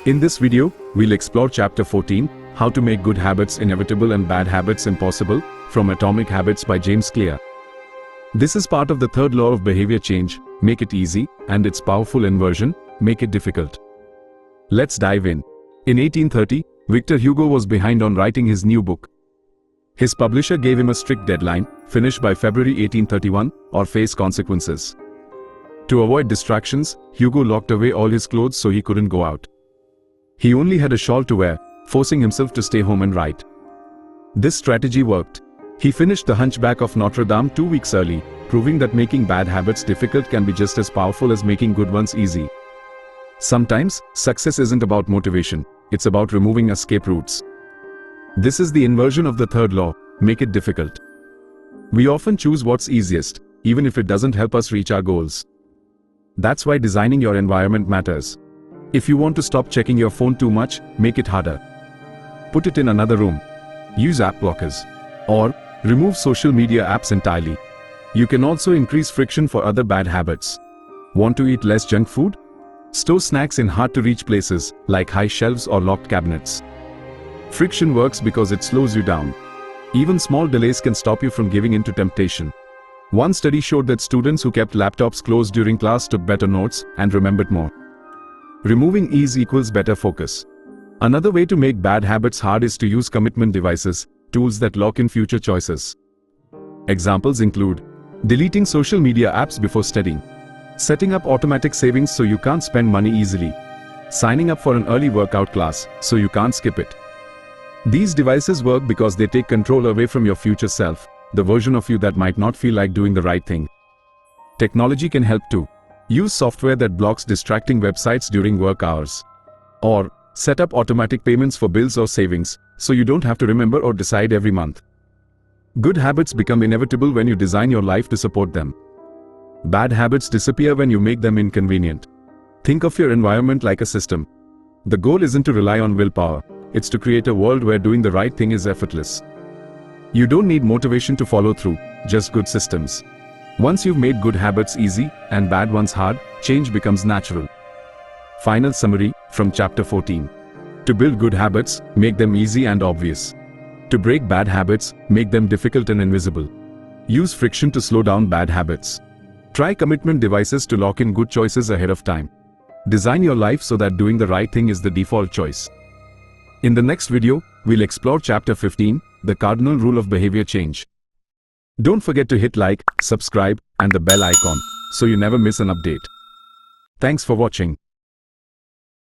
In this video, we'll explore Chapter 14, How to Make Good Habits Inevitable and Bad Habits Impossible, from Atomic Habits by James Clear. This is part of the third law of behavior change, make it easy, and its powerful inversion, make it difficult. Let's dive in. In 1830, Victor Hugo was behind on writing his new book. His publisher gave him a strict deadline, finish by February 1831, or face consequences. To avoid distractions, Hugo locked away all his clothes so he couldn't go out. He only had a shawl to wear, forcing himself to stay home and write. This strategy worked. He finished The Hunchback of Notre Dame 2 weeks early, proving that making bad habits difficult can be just as powerful as making good ones easy. Sometimes, success isn't about motivation, it's about removing escape routes. This is the inversion of the third law, make it difficult. We often choose what's easiest, even if it doesn't help us reach our goals. That's why designing your environment matters. If you want to stop checking your phone too much, make it harder. Put it in another room. Use app blockers. Or, remove social media apps entirely. You can also increase friction for other bad habits. Want to eat less junk food? Store snacks in hard-to-reach places, like high shelves or locked cabinets. Friction works because it slows you down. Even small delays can stop you from giving in to temptation. One study showed that students who kept laptops closed during class took better notes and remembered more. Removing ease equals better focus. Another way to make bad habits hard is to use commitment devices, tools that lock in future choices. Examples include deleting social media apps before studying, setting up automatic savings so you can't spend money easily, signing up for an early workout class so you can't skip it. These devices work because they take control away from your future self, the version of you that might not feel like doing the right thing. Technology can help too. Use software that blocks distracting websites during work hours. Or, set up automatic payments for bills or savings, so you don't have to remember or decide every month. Good habits become inevitable when you design your life to support them. Bad habits disappear when you make them inconvenient. Think of your environment like a system. The goal isn't to rely on willpower, it's to create a world where doing the right thing is effortless. You don't need motivation to follow through, just good systems. Once you've made good habits easy and bad ones hard, change becomes natural. Final summary from Chapter 14. To build good habits, make them easy and obvious. To break bad habits, make them difficult and invisible. Use friction to slow down bad habits. Try commitment devices to lock in good choices ahead of time. Design your life so that doing the right thing is the default choice. In the next video, we'll explore Chapter 15, the cardinal rule of behavior change. Don't forget to hit like, subscribe, and the bell icon, so you never miss an update. Thanks for watching.